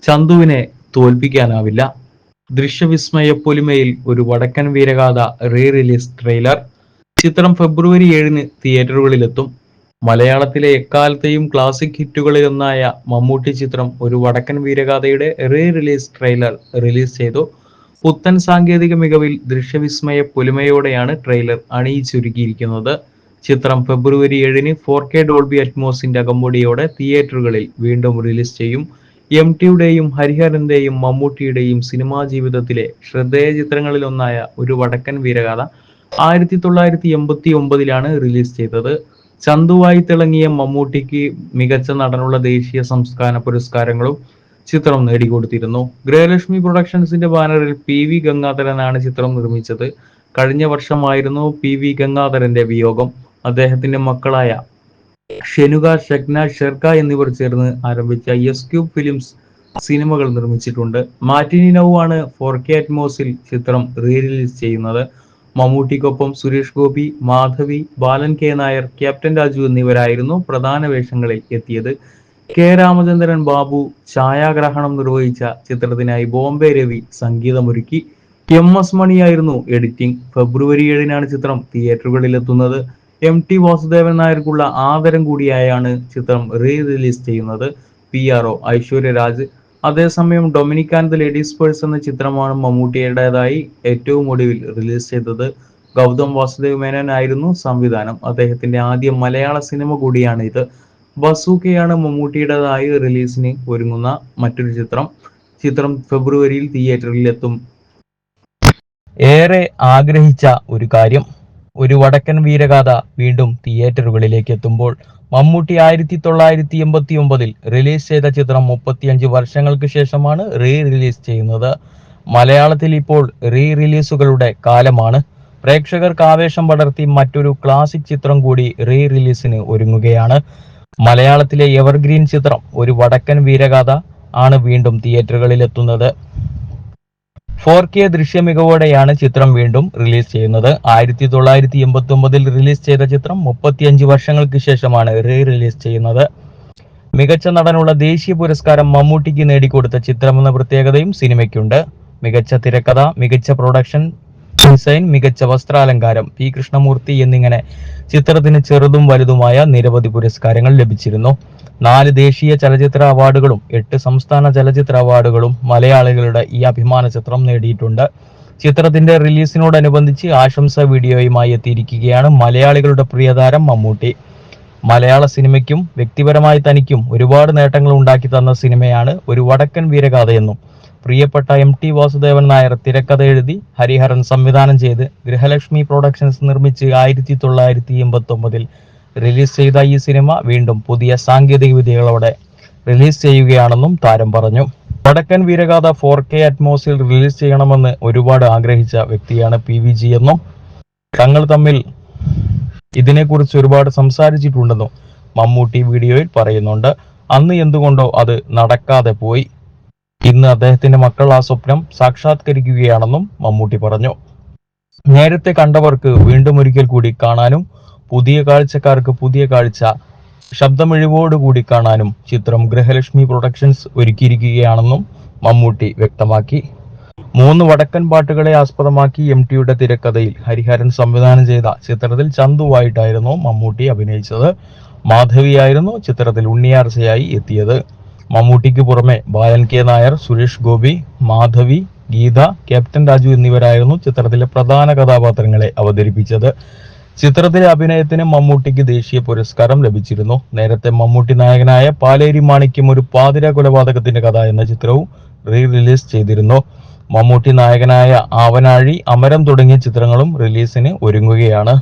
ചന്തുവിനെ തോൽപ്പിക്കാനാവില്ല. ദൃശ്യവിസ്മയ പൊലിമയിൽ ഒരു വടക്കൻ Veeragatha re release trailer. ചിത്രം ഫെബ്രുവരി 7-ന് തിയേറ്ററുകളിലെത്തും. മലയാളത്തിലെ എക്കാലത്തെയും ക്ലാസിക് ഹിറ്റുകളിലൊന്നായ മമ്മൂട്ടി ചിത്രം ഒരു വടക്കൻ വീരഗാഥയുടെ റീ റിലീസ് ട്രെയിലർ റിലീസ് ചെയ്തു. പുത്തൻ സാങ്കേതിക മികവിൽ ദൃശ്യവിസ്മയ പൊലിമയോടെയാണ് ട്രെയിലർ അണിയിച്ചൊരുക്കിയിരിക്കുന്നത്. ചിത്രം ഫെബ്രുവരി 7-ന് 4K ഡോൾബി അറ്റ്മോസിന്റെ അകമ്പടിയോടെ തിയേറ്ററുകളിൽ വീണ്ടും റിലീസ് ചെയ്യും. ടിയുടെയും ഹരിഹരന്റെയും മമ്മൂട്ടിയുടെയും സിനിമാ ജീവിതത്തിലെ ശ്രദ്ധേയ ചിത്രങ്ങളിലൊന്നായ ഒരു വടക്കൻ വീരഗാഥ 1989-ലാണ് റിലീസ് ചെയ്തത്. ചന്തുവായി തിളങ്ങിയ മമ്മൂട്ടിക്ക് മികച്ച നടനുള്ള ദേശീയ സംസ്ഥാന പുരസ്കാരങ്ങളും ചിത്രം നേടിക്കൊടുത്തിരുന്നു. ഗൃഹലക്ഷ്മി പ്രൊഡക്ഷൻസിന്റെ ബാനറിൽ PV ഗംഗാധരനാണ് ചിത്രം നിർമ്മിച്ചത്. കഴിഞ്ഞ വർഷമായിരുന്നു PV ഗംഗാധരന്റെ വിയോഗം. അദ്ദേഹത്തിന്റെ മക്കളായ ഷെനുക, ഷഗ്ന, ഷെർക്ക എന്നിവർ ചേർന്ന് ആരംഭിച്ച ക്യൂബ് ഫിലിംസ് സിനിമകൾ നിർമ്മിച്ചിട്ടുണ്ട്. മാറ്റിനി നൗ ആണ് 4K അറ്റ്മോസിൽ ചിത്രം റീ റിലീസ് ചെയ്യുന്നത്. മമ്മൂട്ടിക്കൊപ്പം സുരേഷ് ഗോപി, മാധവി, ബാലൻ K നായർ, ക്യാപ്റ്റൻ രാജു എന്നിവരായിരുന്നു പ്രധാന വേഷങ്ങളിൽ എത്തിയത്. K രാമചന്ദ്രൻ ബാബു ഛായാഗ്രഹണം നിർവഹിച്ച ചിത്രത്തിനായി ബോംബെ രവി സംഗീതമൊരുക്കി. MS മണിയായിരുന്നു എഡിറ്റിംഗ്. ഫെബ്രുവരി 7-നാണ് ചിത്രം തിയേറ്ററുകളിലെത്തുന്നത്. MT വാസുദേവൻ നായർക്കുള്ള ആദരം കൂടിയായാണ് ചിത്രം റീ റിലീസ് ചെയ്യുന്നത്. PRO ഐശ്വര്യ രാജ്. അതേസമയം Dominic and the ladies purse എന്ന ചിത്രമാണ് മമ്മൂട്ടിയുടേതായി ഏറ്റവും ഒടുവിൽ റിലീസ് ചെയ്തത്. ഗൗതം വാസുദേവ് മേനോൻ ആയിരുന്നു സംവിധാനം. അദ്ദേഹത്തിന്റെ ആദ്യ മലയാള സിനിമ കൂടിയാണ് ഇത്. ബസൂക്കയാണ് മമ്മൂട്ടിയുടേതായി റിലീസിന് ഒരുങ്ങുന്ന മറ്റൊരു ചിത്രം. ചിത്രം ഫെബ്രുവരിയിൽ തിയേറ്ററിലെത്തും. ഏറെ ആഗ്രഹിച്ച ഒരു കാര്യം, ഒരു വടക്കൻ വീരഗാഥ വീണ്ടും തിയേറ്ററുകളിലേക്ക് എത്തുമ്പോൾ. മമ്മൂട്ടി 1989-ൽ റിലീസ് ചെയ്ത ചിത്രം 35 വർഷങ്ങൾക്ക് ശേഷമാണ് റീ റിലീസ് ചെയ്യുന്നത്. മലയാളത്തിൽ ഇപ്പോൾ റീ റിലീസുകളുടെ കാലമാണ്. പ്രേക്ഷകർക്ക് ആവേശം പടർത്തി മറ്റൊരു ക്ലാസിക് ചിത്രം കൂടി റീ റിലീസിന് ഒരുങ്ങുകയാണ്. മലയാളത്തിലെ എവർഗ്രീൻ ചിത്രം ഒരു വടക്കൻ വീരഗാഥ ആണ് വീണ്ടും തിയേറ്ററുകളിൽ എത്തുന്നത്. 4K ദൃശ്യമികവോടെയാണ് ചിത്രം വീണ്ടും റിലീസ് ചെയ്യുന്നത്. 1989-ൽ റിലീസ് ചെയ്ത ചിത്രം 35 വർഷങ്ങൾക്ക് ശേഷമാണ് റീ റിലീസ് ചെയ്യുന്നത്. മികച്ച നടനുള്ള ദേശീയ പുരസ്കാരം മമ്മൂട്ടിക്ക് നേടിക്കൊടുത്ത ചിത്രമെന്ന പ്രത്യേകതയും സിനിമയ്ക്കുണ്ട്. മികച്ച തിരക്കഥ, മികച്ച പ്രൊഡക്ഷൻ ഡിസൈൻ, മികച്ച വസ്ത്രാലങ്കാരം, P. കൃഷ്ണമൂർത്തി എന്നിങ്ങനെ ചിത്രത്തിന് ചെറുതും വലുതുമായ നിരവധി പുരസ്കാരങ്ങൾ ലഭിച്ചിരുന്നു. 4 ദേശീയ ചലച്ചിത്ര അവാർഡുകളും 8 സംസ്ഥാന ചലച്ചിത്ര അവാർഡുകളും മലയാളികളുടെ ഈ അഭിമാന ചിത്രം നേടിയിട്ടുണ്ട്. ചിത്രത്തിന്റെ റിലീസിനോടനുബന്ധിച്ച് ആശംസ വീഡിയോയുമായി എത്തിയിരിക്കുകയാണ് മലയാളികളുടെ പ്രിയതാരം മമ്മൂട്ടി. മലയാള സിനിമയ്ക്കും വ്യക്തിപരമായി തനിക്കും ഒരുപാട് നേട്ടങ്ങൾ ഉണ്ടാക്കി തന്ന സിനിമയാണ് ഒരു വടക്കൻ വീരഗാഥയെന്നും പ്രിയപ്പെട്ട MT വാസുദേവൻ നായർ തിരക്കഥ എഴുതി ഹരിഹരൻ സംവിധാനം ചെയ്ത് ഗൃഹലക്ഷ്മി പ്രൊഡക്ഷൻസ് നിർമ്മിച്ച് 1989-ൽ റിലീസ് ചെയ്ത ഈ സിനിമ വീണ്ടും പുതിയ സാങ്കേതിക വിദ്യകളോടെ റിലീസ് ചെയ്യുകയാണെന്നും താരം പറഞ്ഞു. വടക്കൻ വീരഗാഥ 4K അറ്റ്മോസിൽ റിലീസ് ചെയ്യണമെന്ന് ഒരുപാട് ആഗ്രഹിച്ച വ്യക്തിയാണ് PVG എന്നും തങ്ങൾ തമ്മിൽ ഇതിനെക്കുറിച്ച് ഒരുപാട് സംസാരിച്ചിട്ടുണ്ടെന്നും മമ്മൂട്ടി വീഡിയോയിൽ പറയുന്നുണ്ട്. അന്ന് എന്തുകൊണ്ടോ അത് നടക്കാതെ പോയി. ഇന്ന് അദ്ദേഹത്തിന്റെ മക്കൾ ആ സ്വപ്നം സാക്ഷാത്കരിക്കുകയാണെന്നും മമ്മൂട്ടി പറഞ്ഞു. നേരത്തെ കണ്ടവർക്ക് വീണ്ടും ഒരിക്കൽ കൂടി കാണാനും പുതിയ കാഴ്ചക്കാർക്ക് പുതിയ കാഴ്ച ശബ്ദമിഴിവോടുകൂടി കാണാനും ചിത്രം ഗൃഹലക്ഷ്മി പ്രൊഡക്ഷൻസ് ഒരുക്കിയിരിക്കുകയാണെന്നും മമ്മൂട്ടി വ്യക്തമാക്കി. 3 വടക്കൻ പാട്ടുകളെ ആസ്പദമാക്കി MTയുടെ തിരക്കഥയിൽ ഹരിഹരൻ സംവിധാനം ചെയ്ത ചിത്രത്തിൽ ചന്തുവായിട്ടായിരുന്നു മമ്മൂട്ടി അഭിനയിച്ചത്. മാധവിയായിരുന്നു ചിത്രത്തിൽ ഉണ്ണിയാർച്ചയായി എത്തിയത്. മമ്മൂട്ടിക്ക് പുറമെ ബാലൻ K നായർ, സുരേഷ് ഗോപി, മാധവി, ഗീത, ക്യാപ്റ്റൻ രാജു എന്നിവരായിരുന്നു ചിത്രത്തിലെ പ്രധാന കഥാപാത്രങ്ങളെ അവതരിപ്പിച്ചത്. ചിത്രത്തിലെ അഭിനയത്തിന് മമ്മൂട്ടിക്ക് ദേശീയ പുരസ്കാരം ലഭിച്ചിരുന്നു. നേരത്തെ മമ്മൂട്ടി നായകനായ പാലേരി മാണിക്യം ഒരു പാതിര കൊലപാതകത്തിന്റെ കഥ എന്ന ചിത്രവും റീ റിലീസ് ചെയ്തിരുന്നു. മമ്മൂട്ടി നായകനായ ആവനാഴി, അമരം തുടങ്ങിയ ചിത്രങ്ങളും റിലീസിന് ഒരുങ്ങുകയാണ്.